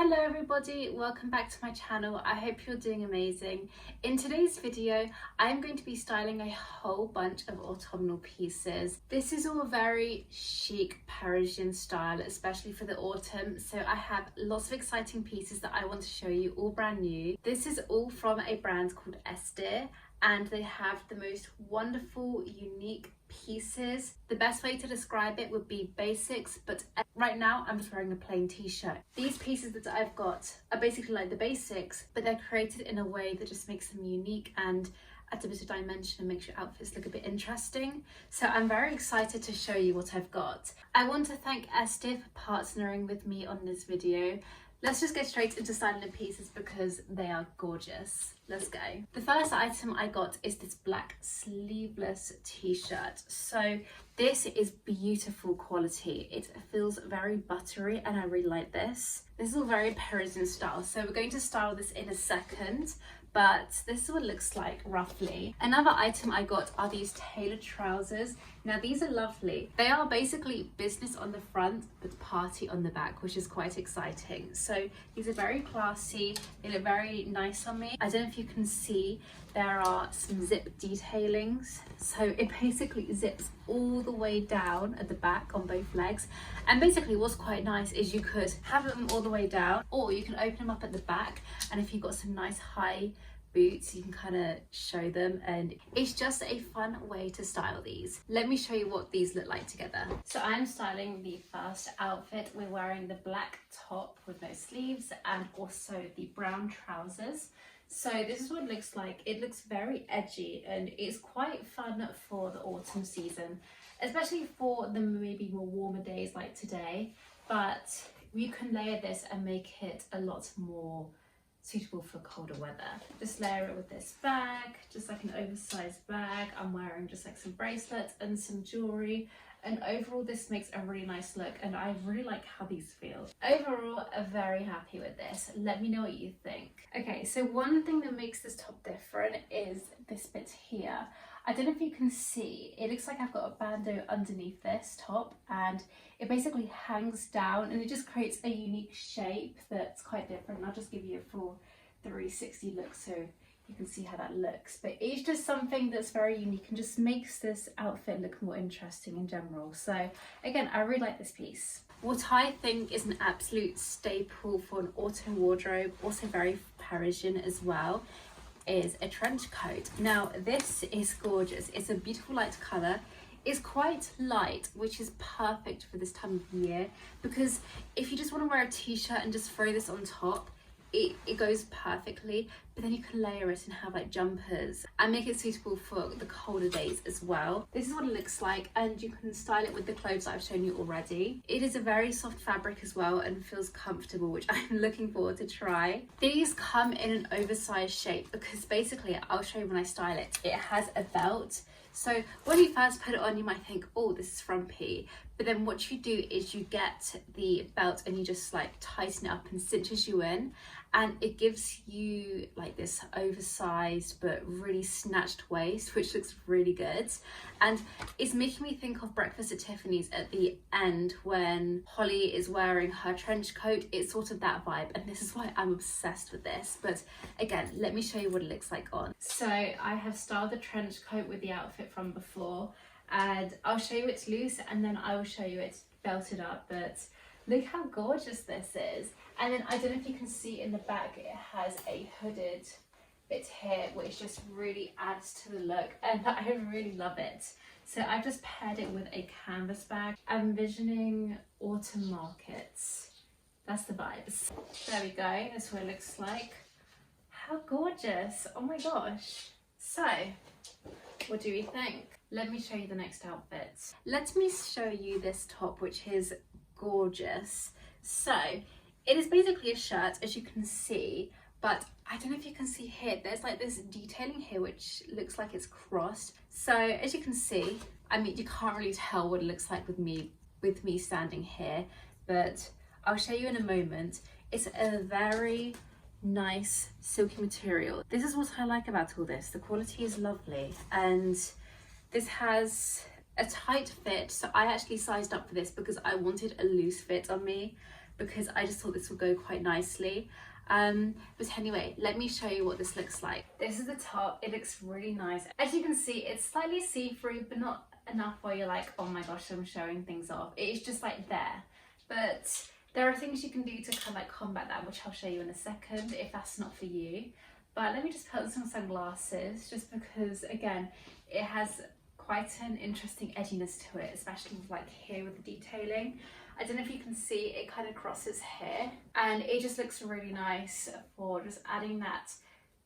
Hello everybody, welcome back to my channel. I hope you're doing amazing. In today's video, I'm going to be styling a whole bunch of autumnal pieces. This is all very chic Parisian style, especially for the autumn. So I have lots of exciting pieces that I want to show you, all brand new. This is all from a brand called S.Deer, and they have the most wonderful, unique pieces. The best way to describe it would be basics, but right now I'm just wearing a plain t-shirt. These pieces that I've got are basically like the basics, but they're created in a way that just makes them unique and adds a bit of dimension and makes your outfits look a bit interesting. So I'm very excited to show you what I've got. I want to thank S.Deer for partnering with me on this video. Let's just get straight into styling the pieces because they are gorgeous. Let's go. The first item I got is this black sleeveless t-shirt. So this is beautiful quality. It feels very buttery and I really like this. This is all very Parisian style. So we're going to style this in a second, but this is what it looks like roughly. Another item I got are these tailored trousers. Now these are lovely. They are basically business on the front but party on the back, which is quite exciting. So these are very classy, they look very nice on me. I don't know if you can see, there are some zip detailings. So it basically zips all the way down at the back on both legs. And basically what's quite nice is you could have them all the way down, or you can open them up at the back, and if you've got some nice high boots you can kind of show them, and it's just a fun way to style these. Let me show you what these look like together. So I'm styling the first outfit. We're wearing the black top with no sleeves and also the brown trousers. So this is what it looks like. It looks very edgy and it's quite fun for the autumn season, especially for the maybe more warmer days like today, but you can layer this and make it a lot more suitable for colder weather. Just layer it with this bag, just like an oversized bag. I'm wearing just like some bracelets and some jewelry, and overall this makes a really nice look and I really like how these feel. Overall, I'm very happy with this. Let me know what you think. Okay, so one thing that makes this top different is this bit here. I don't know if you can see, it looks like I've got a bandeau underneath this top and it basically hangs down and it just creates a unique shape that's quite different. I'll just give you a full 360 look so you can see how that looks. But it's just something that's very unique and just makes this outfit look more interesting in general. So again, I really like this piece. What I think is an absolute staple for an autumn wardrobe, also very Parisian as well, is a trench coat. Now this is gorgeous. It's a beautiful light colour. It's quite light, which is perfect for this time of year, because if you just want to wear a t-shirt and just throw this on top, it goes perfectly, but then you can layer it and have like jumpers and make it suitable for the colder days as well. This is what it looks like, and you can style it with the clothes that I've shown you already. It is a very soft fabric as well and feels comfortable, which I'm looking forward to try. These come in an oversized shape because basically, I'll show you when I style it, it has a belt. So when you first put it on, you might think, oh, this is frumpy. But then what you do is you get the belt and you just like tighten it up and cinches you in. And it gives you like this oversized but really snatched waist, which looks really good. And it's making me think of Breakfast at Tiffany's at the end when Holly is wearing her trench coat. It's sort of that vibe, and this is why I'm obsessed with this. But again, let me show you what it looks like on. So I have styled the trench coat with the outfit from before, and I'll show you it's loose and then I will show you it's belted up. But look how gorgeous this is. And then I don't know if you can see in the back, it has a hooded bit here, which just really adds to the look, and I really love it. So I've just paired it with a canvas bag. I'm envisioning autumn markets. That's the vibes. There we go, that's what it looks like. How gorgeous, oh my gosh. So, what do we think? Let me show you the next outfit. Let me show you this top, which is gorgeous. So, it is basically a shirt, as you can see, but I don't know if you can see here, there's like this detailing here which looks like it's crossed. So as you can see, I mean, you can't really tell what it looks like with me standing here, but I'll show you in a moment. It's a very nice silky material. This is what I like about all this. The quality is lovely, and this has a tight fit. So I actually sized up for this because I wanted a loose fit on me, because I just thought this would go quite nicely. But anyway, let me show you what this looks like. This is the top. It looks really nice. As you can see, it's slightly see-through, but not enough where you're like, oh my gosh, I'm showing things off. It's just like there. But there are things you can do to kind of like combat that, which I'll show you in a second if that's not for you. But let me just put on some sunglasses, just because again, it has quite an interesting edginess to it, especially with like here with the detailing. I don't know if you can see, it kind of crosses here, and it just looks really nice for just adding that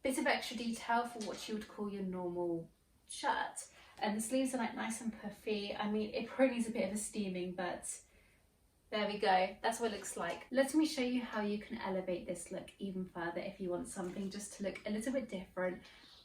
bit of extra detail for what you would call your normal shirt. And the sleeves are like nice and puffy. I mean, it probably needs a bit of a steaming, but there we go. That's what it looks like. Let me show you how you can elevate this look even further if you want something just to look a little bit different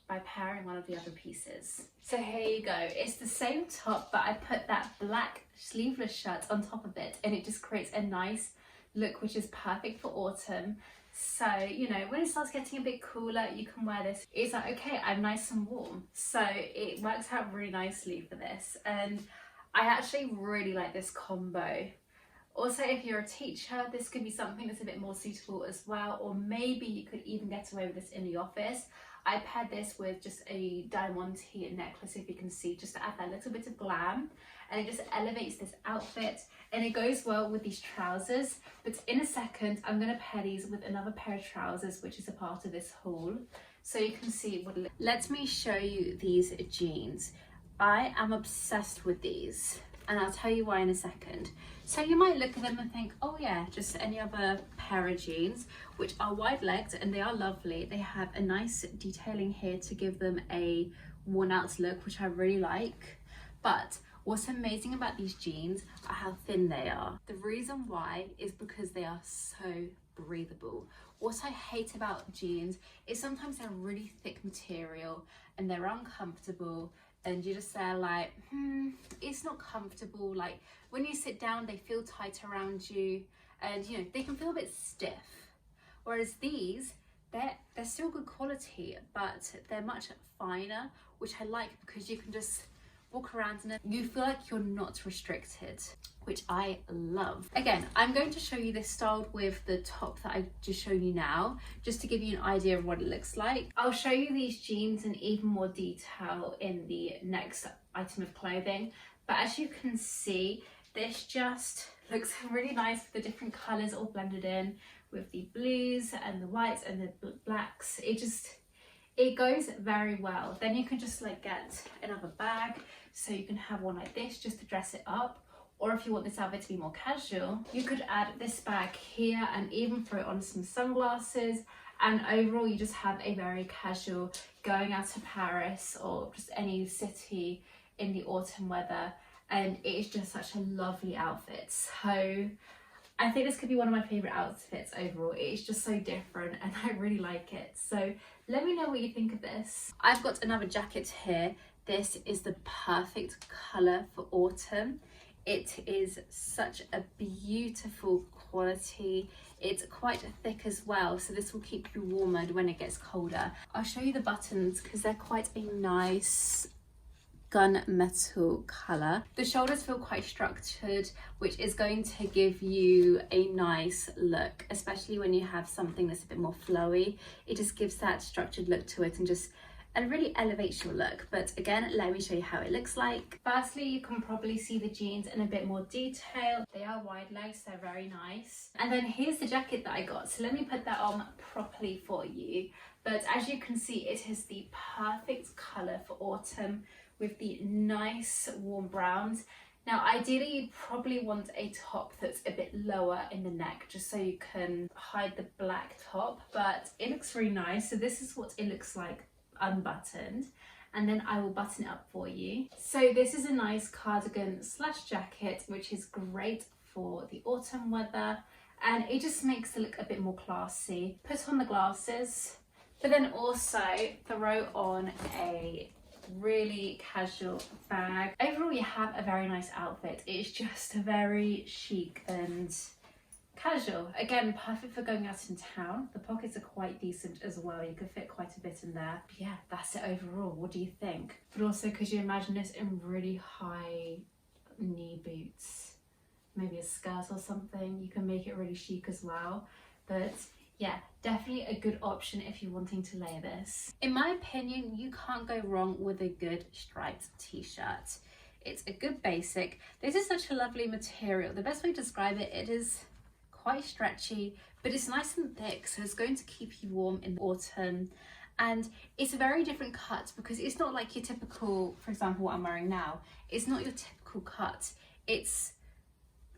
by pairing one of the other pieces. So here you go. It's the same top, but I put that black sleeveless shirt on top of it, and it just creates a nice look, which is perfect for autumn. So, you know, when it starts getting a bit cooler, you can wear this. It's like, okay, I'm nice and warm. So it works out really nicely for this. And I actually really like this combo. Also, if you're a teacher, this could be something that's a bit more suitable as well, or maybe you could even get away with this in the office. I paired this with just a diamante necklace, if you can see, just to add that little bit of glam, and it just elevates this outfit, and it goes well with these trousers. But in a second, I'm going to pair these with another pair of trousers, which is a part of this haul, so you can see what it looks. Let me show you these jeans. I am obsessed with these, and I'll tell you why in a second. So you might look at them and think, oh yeah, just any other pair of jeans, which are wide-legged and they are lovely. They have a nice detailing here to give them a worn-out look, which I really like. But what's amazing about these jeans are how thin they are. The reason why is because they are so breathable. What I hate about jeans is sometimes they're really thick material and they're uncomfortable, and you just say like, it's not comfortable. Like when you sit down, they feel tight around you, and you know, they can feel a bit stiff. Whereas these, they're still good quality, but they're much finer, which I like because you can just walk around in it. You feel like you're not restricted, which I love. Again, I'm going to show you this styled with the top that I just showed you now, just to give you an idea of what it looks like. I'll show you these jeans in even more detail in the next item of clothing, but as you can see, this just looks really nice with the different colors all blended in with the blues and the whites and the blacks. It goes very well. Then you can just like get another bag, so you can have one like this just to dress it up. Or if you want this outfit to be more casual, you could add this bag here and even throw on some sunglasses. And overall, you just have a very casual going out to Paris or just any city in the autumn weather. And it is just such a lovely outfit. So I think this could be one of my favorite outfits overall. It's just so different and I really like it. So let me know what you think of this. I've got another jacket here. This is the perfect color for autumn. It is such a beautiful quality. It's quite thick as well, so this will keep you warmer when it gets colder. I'll show you the buttons because they're quite a nice gunmetal color. The shoulders feel quite structured, which is going to give you a nice look, especially when you have something that's a bit more flowy. It just gives that structured look to it and really elevates your look. But again, let me show you how it looks like. Firstly, you can probably see the jeans in a bit more detail. They are wide legs, they're very nice. And then here's the jacket that I got. So let me put that on properly for you. But as you can see, it is the perfect color for autumn with the nice warm browns. Now, ideally, you'd probably want a top that's a bit lower in the neck, just so you can hide the black top, but it looks really nice. So this is what it looks like unbuttoned, and then I will button it up for you. So this is a nice cardigan slash jacket, which is great for the autumn weather, and it just makes it look a bit more classy. Put on the glasses, but then also throw on a really casual bag. Overall, you have a very nice outfit. It's just very chic and casual. Again, perfect for going out in town. The pockets are quite decent as well. You could fit quite a bit in there. But yeah, that's it overall. What do you think? But also, could you imagine this in really high knee boots? maybe a skirt or something. You can make it really chic as well. But yeah, definitely a good option if you're wanting to layer this. In my opinion, you can't go wrong with a good striped t-shirt. It's a good basic. This is such a lovely material. The best way to describe it, it is quite stretchy, but it's nice and thick, so it's going to keep you warm in the autumn. And it's a very different cut because it's not like your typical, for example, what I'm wearing now, it's not your typical cut. It's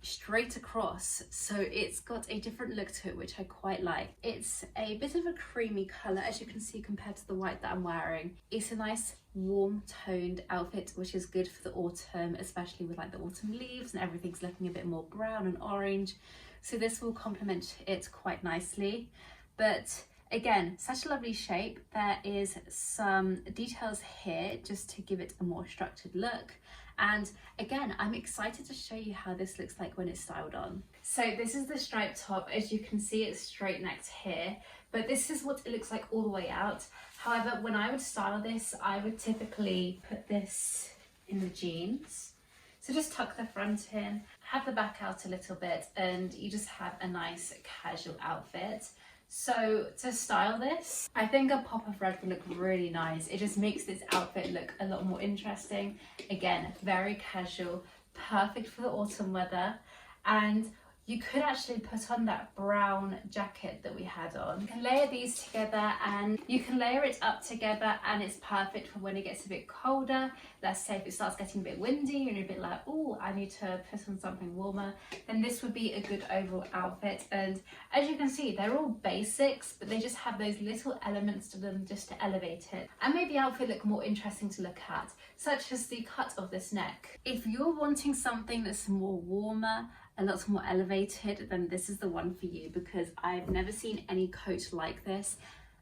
straight across, so it's got a different look to it, which I quite like. It's a bit of a creamy colour, as you can see, compared to the white that I'm wearing. It's a nice warm toned outfit, which is good for the autumn, especially with like the autumn leaves and everything's looking a bit more brown and orange, so this will complement it quite nicely. But again, such a lovely shape. There is some details here just to give it a more structured look. And again, I'm excited to show you how this looks like when it's styled on. So this is the striped top. As you can see, it's straight necked here, but this is what it looks like all the way out. However, when I would style this, I would typically put this in the jeans. So just tuck the front in, have the back out a little bit, and you just have a nice casual outfit. So to style this, I think a pop of red would look really nice. It just makes this outfit look a lot more interesting. Again, very casual, perfect for the autumn weather. And you could actually put on that brown jacket that we had on. You can layer these together and you can layer it up together, and it's perfect for when it gets a bit colder. Let's say if it starts getting a bit windy and you're a bit like, oh, I need to put on something warmer, then this would be a good overall outfit. And as you can see, they're all basics, but they just have those little elements to them just to elevate it and make the outfit look more interesting to look at, such as the cut of this neck. If you're wanting something that's more warmer, a lot more elevated, then this is the one for you, because I've never seen any coat like this,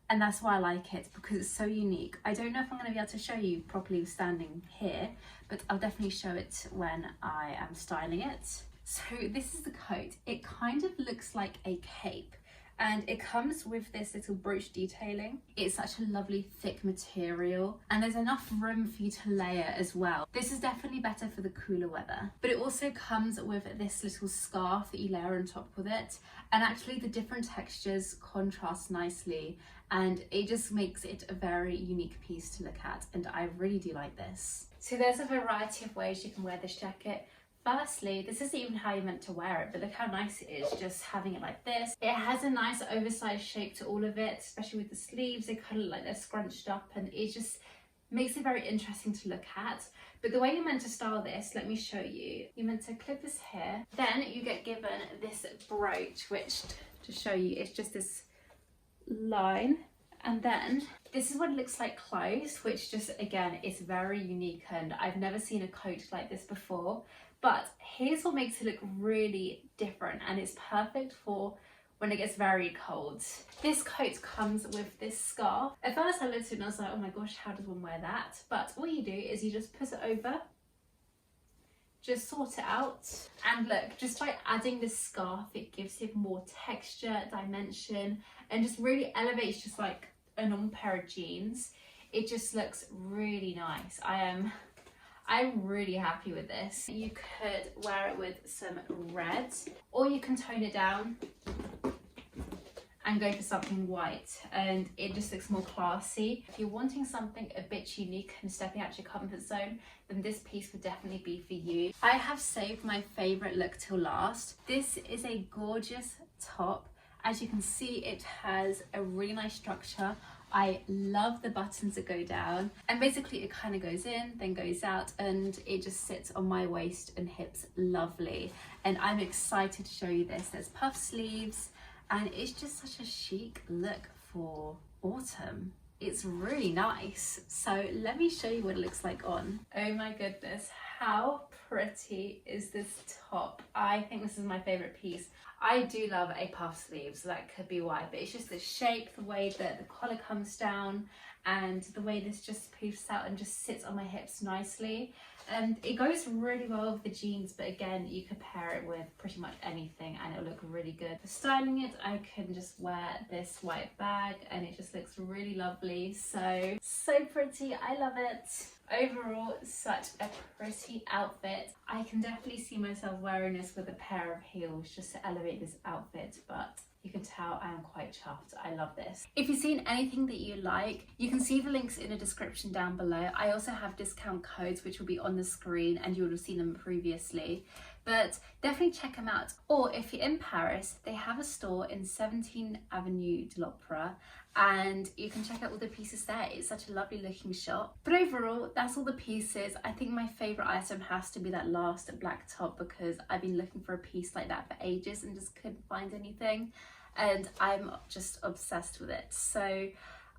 and that's why I like it, because it's so unique. I don't know if I'm going to be able to show you properly standing here, but I'll definitely show it when I am styling it. So this is the coat. It kind of looks like a cape, and it comes with this little brooch detailing. It's such a lovely thick material, and there's enough room for you to layer as well. This is definitely better for the cooler weather, but it also comes with this little scarf that you layer on top with it, and actually the different textures contrast nicely, and it just makes it a very unique piece to look at, and I really do like this. So there's a variety of ways you can wear this jacket. Firstly, this isn't even how you're meant to wear it, but look how nice it is just having it like this. It has a nice oversized shape to all of it, especially with the sleeves. They kind of look like they're scrunched up, and it just makes it very interesting to look at. But the way you're meant to style this, let me show you. You're meant to clip this here, then you get given this brooch, which, to show you, it's just this line, and then this is what it looks like closed, which just, again, is very unique, and I've never seen a coat like this before. But here's what makes it look really different, and it's perfect for when it gets very cold. This coat comes with this scarf. At first I looked at it and I was like, oh my gosh, how does one wear that? But what you do is you just put it over, just sort it out, and look, just by adding this scarf, it gives it more texture, dimension, and just really elevates just like a normal pair of jeans. It just looks really nice. I'm really happy with this. You could wear it with some red, or you can tone it down and go for something white, and it just looks more classy. If you're wanting something a bit unique and stepping out your comfort zone, then this piece would definitely be for you. I have saved my favorite look till last. This is a gorgeous top. As you can see, it has a really nice structure. I love the buttons that go down, and basically it kind of goes in, then goes out, and it just sits on my waist and hips lovely. And I'm excited to show you this. There's puff sleeves, and it's just such a chic look for autumn. It's really nice. So let me show you what it looks like on. Oh my goodness, how pretty is this top? I think this is my favorite piece. I do love a puff sleeve, so that could be why, but it's just the shape, the way that the collar comes down, and the way this just poofs out and just sits on my hips nicely. And it goes really well with the jeans, but again, you could pair it with pretty much anything and it'll look really good. For styling it, I can just wear this white bag and it just looks really lovely. So pretty, I love it. Overall, such a pretty outfit. I can definitely see myself wearing this with a pair of heels just to elevate this outfit, but you can tell I am quite chuffed. I love this. If you've seen anything that you like, you can see the links in the description down below. I also have discount codes which will be on the screen and you would have seen them previously. But definitely check them out. Or if you're in Paris, they have a store in 17 Avenue de l'Opera and you can check out all the pieces there. It's such a lovely looking shop. But overall, that's all the pieces. I think my favourite item has to be that last black top because I've been looking for a piece like that for ages and just couldn't find anything. And I'm just obsessed with it. So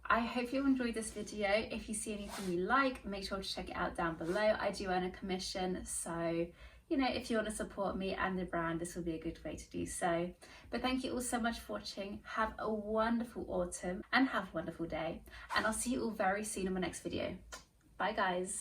I hope you enjoyed this video. If you see anything you like, make sure to check it out down below. I do earn a commission, so you know, if you want to support me and the brand, this will be a good way to do so. But thank you all so much for watching. Have a wonderful autumn and have a wonderful day. And I'll see you all very soon in my next video. Bye guys.